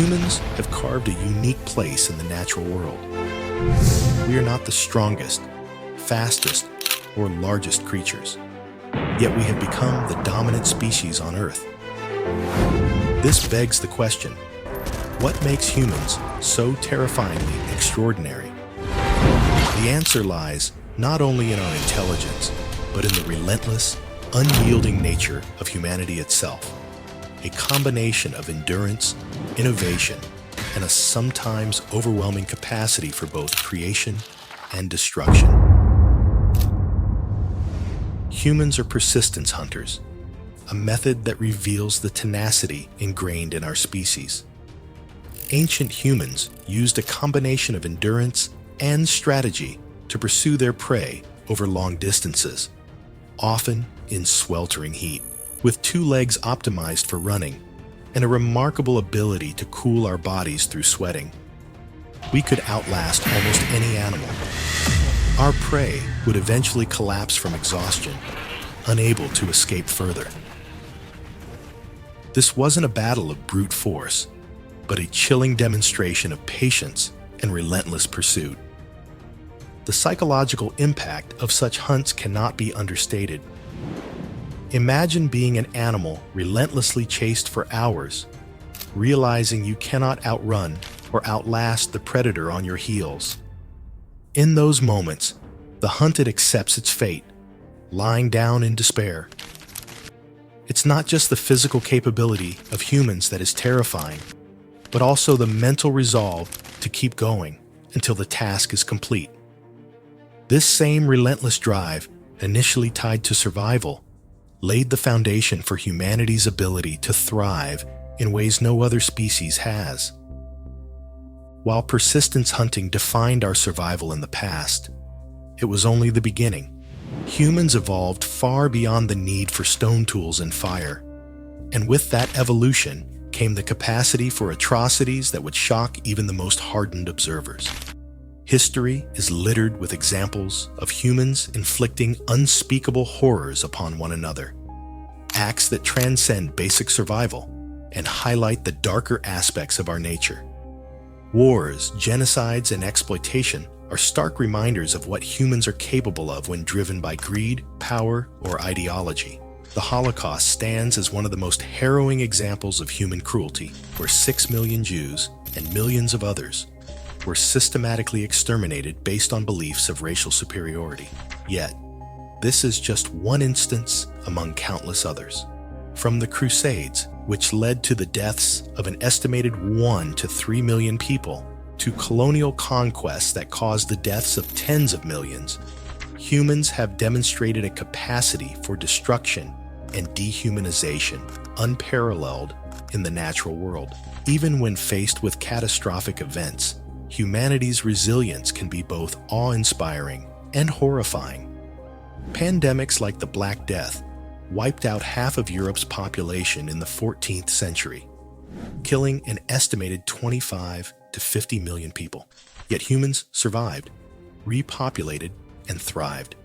Humans have carved a unique place in the natural world. We are not the strongest, fastest, or largest creatures, yet we have become the dominant species on Earth. This begs the question, what makes humans so terrifyingly extraordinary? The answer lies not only in our intelligence, but in the relentless, unyielding nature of humanity itself. A combination of endurance, innovation, and a sometimes overwhelming capacity for both creation and destruction. Humans are persistence hunters, a method that reveals the tenacity ingrained in our species. Ancient humans used a combination of endurance and strategy to pursue their prey over long distances, often in sweltering heat. With 2 legs optimized for running and a remarkable ability to cool our bodies through sweating, we could outlast almost any animal. Our prey would eventually collapse from exhaustion, unable to escape further. This wasn't a battle of brute force, but a chilling demonstration of patience and relentless pursuit. The psychological impact of such hunts cannot be understated. Imagine being an animal relentlessly chased for hours, realizing you cannot outrun or outlast the predator on your heels. In those moments, the hunted accepts its fate, lying down in despair. It's not just the physical capability of humans that is terrifying, but also the mental resolve to keep going until the task is complete. This same relentless drive, initially tied to survival, laid the foundation for humanity's ability to thrive in ways no other species has. While persistence hunting defined our survival in the past, it was only the beginning. Humans evolved far beyond the need for stone tools and fire, and with that evolution came the capacity for atrocities that would shock even the most hardened observers. History is littered with examples of humans inflicting unspeakable horrors upon one another, acts that transcend basic survival and highlight the darker aspects of our nature. Wars, genocides, and exploitation are stark reminders of what humans are capable of when driven by greed, power, or ideology. The Holocaust stands as one of the most harrowing examples of human cruelty, where 6 million Jews and millions of others were systematically exterminated based on beliefs of racial superiority. Yet, this is just one instance among countless others. From the Crusades, which led to the deaths of an estimated 1 to 3 million people, to colonial conquests that caused the deaths of tens of millions, humans have demonstrated a capacity for destruction and dehumanization unparalleled in the natural world. Even when faced with catastrophic events, humanity's resilience can be both awe-inspiring and horrifying. Pandemics like the Black Death wiped out half of Europe's population in the 14th century, killing an estimated 25 to 50 million people. Yet humans survived, repopulated, and thrived.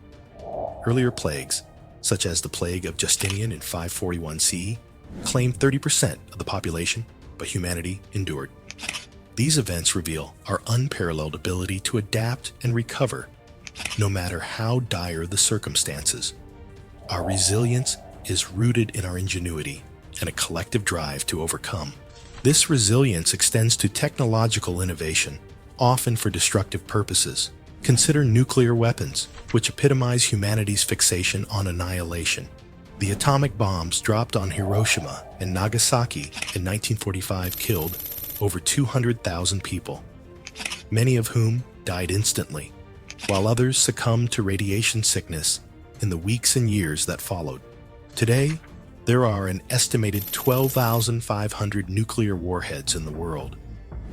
Earlier plagues, such as the plague of Justinian in 541 CE, claimed 30% of the population, but humanity endured. These events reveal our unparalleled ability to adapt and recover, no matter how dire the circumstances. Our resilience is rooted in our ingenuity and a collective drive to overcome. This resilience extends to technological innovation, often for destructive purposes. Consider nuclear weapons, which epitomize humanity's fixation on annihilation. The atomic bombs dropped on Hiroshima and Nagasaki in 1945 killed over 200,000 people, many of whom died instantly, while others succumbed to radiation sickness in the weeks and years that followed. Today, there are an estimated 12,500 nuclear warheads in the world,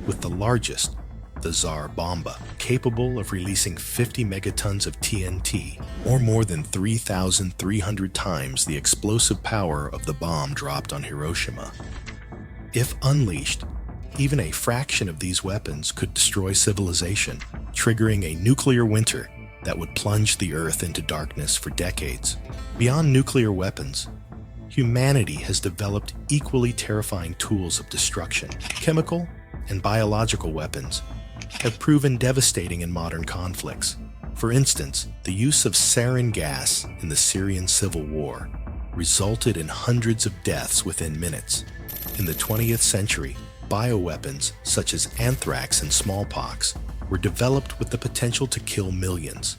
with the largest, the Tsar Bomba, capable of releasing 50 megatons of TNT, or more than 3,300 times the explosive power of the bomb dropped on Hiroshima. If unleashed, even a fraction of these weapons could destroy civilization, triggering a nuclear winter that would plunge the Earth into darkness for decades. Beyond nuclear weapons, humanity has developed equally terrifying tools of destruction. Chemical and biological weapons have proven devastating in modern conflicts. For instance, the use of sarin gas in the Syrian civil war resulted in hundreds of deaths within minutes. In the 20th century, bioweapons such as anthrax and smallpox were developed with the potential to kill millions.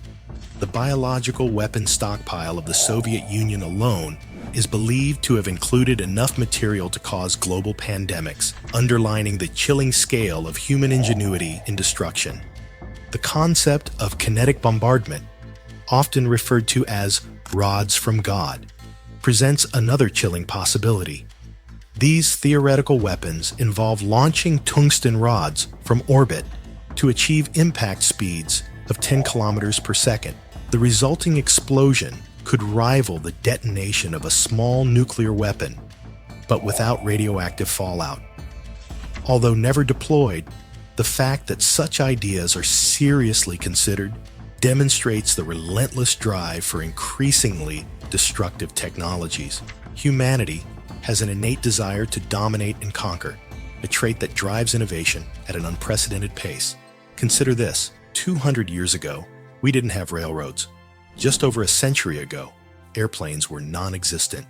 The biological weapon stockpile of the Soviet Union alone is believed to have included enough material to cause global pandemics, underlining the chilling scale of human ingenuity in destruction. The concept of kinetic bombardment, often referred to as rods from God, presents another chilling possibility. These theoretical weapons involve launching tungsten rods from orbit to achieve impact speeds of 10 kilometers per second. The resulting explosion could rival the detonation of a small nuclear weapon, but without radioactive fallout. Although never deployed, the fact that such ideas are seriously considered demonstrates the relentless drive for increasingly destructive technologies. Humanity has an innate desire to dominate and conquer, a trait that drives innovation at an unprecedented pace. Consider this: 200 years ago, we didn't have railroads. Just over a century ago, airplanes were non-existent.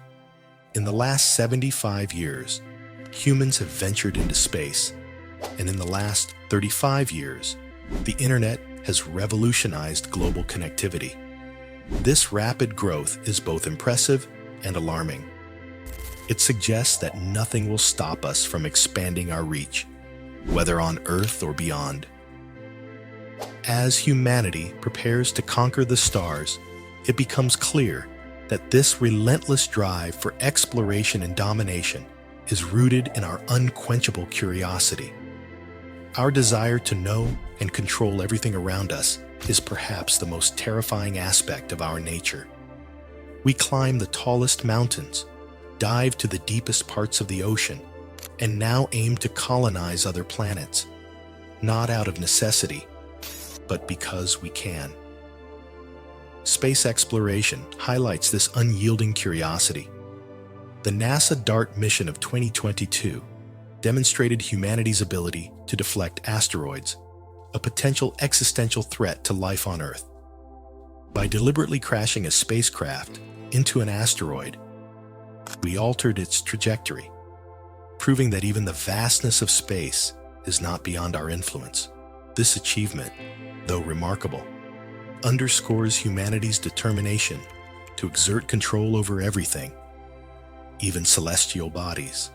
In the last 75 years, humans have ventured into space, and in the last 35 years, the internet has revolutionized global connectivity. This rapid growth is both impressive and alarming. It suggests that nothing will stop us from expanding our reach, whether on Earth or beyond. As humanity prepares to conquer the stars, it becomes clear that this relentless drive for exploration and domination is rooted in our unquenchable curiosity. Our desire to know and control everything around us is perhaps the most terrifying aspect of our nature. We climb the tallest mountains, dive to the deepest parts of the ocean, and now aim to colonize other planets, not out of necessity, but because we can. Space exploration highlights this unyielding curiosity. The NASA DART mission of 2022 demonstrated humanity's ability to deflect asteroids, a potential existential threat to life on Earth. By deliberately crashing a spacecraft into an asteroid, we altered its trajectory, proving that even the vastness of space is not beyond our influence. This achievement, though remarkable, underscores humanity's determination to exert control over everything, even celestial bodies.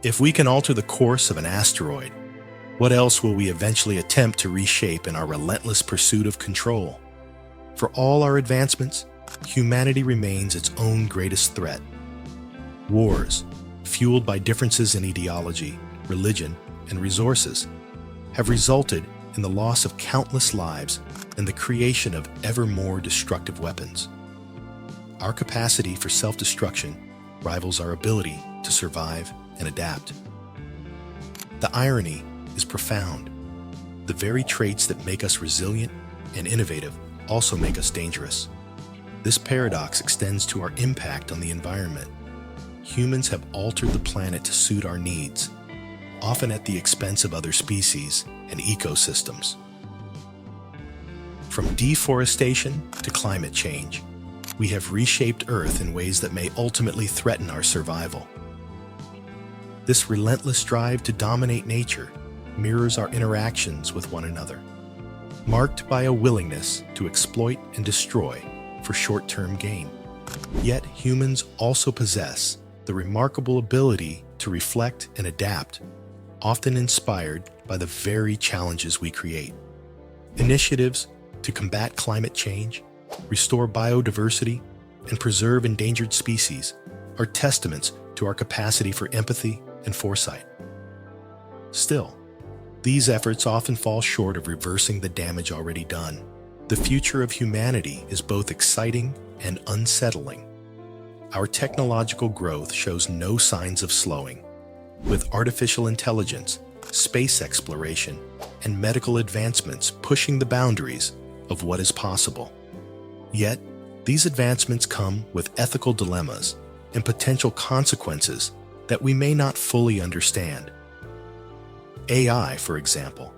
If we can alter the course of an asteroid, what else will we eventually attempt to reshape in our relentless pursuit of control? For all our advancements, humanity remains its own greatest threat. Wars, fueled by differences in ideology, religion, and resources, have resulted in the loss of countless lives and the creation of ever more destructive weapons. Our capacity for self-destruction rivals our ability to survive and adapt. The irony is profound. The very traits that make us resilient and innovative also make us dangerous. This paradox extends to our impact on the environment. Humans have altered the planet to suit our needs, often at the expense of other species and ecosystems. From deforestation to climate change, we have reshaped Earth in ways that may ultimately threaten our survival. This relentless drive to dominate nature mirrors our interactions with one another, marked by a willingness to exploit and destroy for short-term gain. Yet humans also possess the remarkable ability to reflect and adapt, often inspired by the very challenges we create. Initiatives to combat climate change, restore biodiversity, and preserve endangered species are testaments to our capacity for empathy and foresight. Still, these efforts often fall short of reversing the damage already done. The future of humanity is both exciting and unsettling. Our technological growth shows no signs of slowing. With artificial intelligence, space exploration, and medical advancements pushing the boundaries of what is possible. Yet, these advancements come with ethical dilemmas. and potential consequences that we may not fully understand. AI, for example,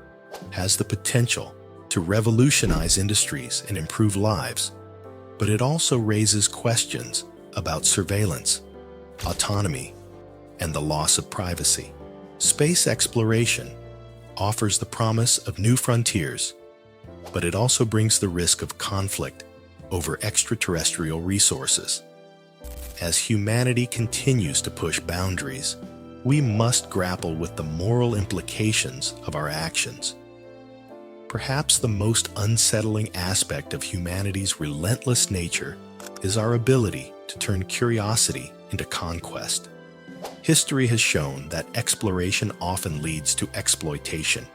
has the potential to revolutionize industries and improve lives, but it also raises questions about surveillance, autonomy, and the loss of privacy. Space exploration offers the promise of new frontiers, but it also brings the risk of conflict over extraterrestrial resources. As humanity continues to push boundaries, we must grapple with the moral implications of our actions. Perhaps the most unsettling aspect of humanity's relentless nature is our ability to turn curiosity into conquest. History has shown that exploration often leads to exploitation.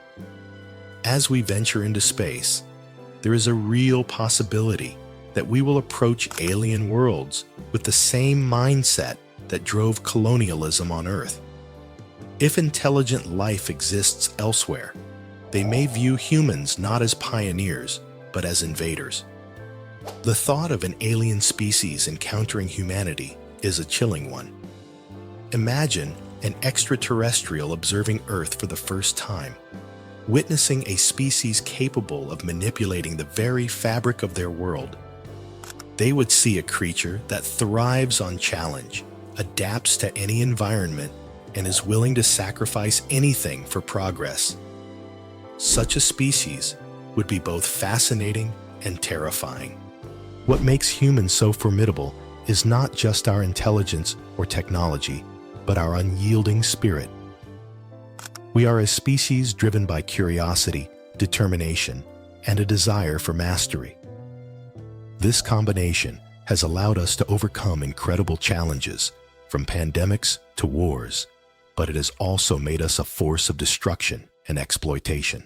As we venture into space, there is a real possibility that we will approach alien worlds with the same mindset that drove colonialism on Earth. If intelligent life exists elsewhere, they may view humans not as pioneers, but as invaders. The thought of an alien species encountering humanity is a chilling one. Imagine an extraterrestrial observing Earth for the first time, witnessing a species capable of manipulating the very fabric of their world. They would see a creature that thrives on challenge, adapts to any environment, and is willing to sacrifice anything for progress. Such a species would be both fascinating and terrifying. What makes humans so formidable is not just our intelligence or technology, but our unyielding spirit. We are a species driven by curiosity, determination, and a desire for mastery. This combination has allowed us to overcome incredible challenges, from pandemics to wars, but it has also made us a force of destruction and exploitation.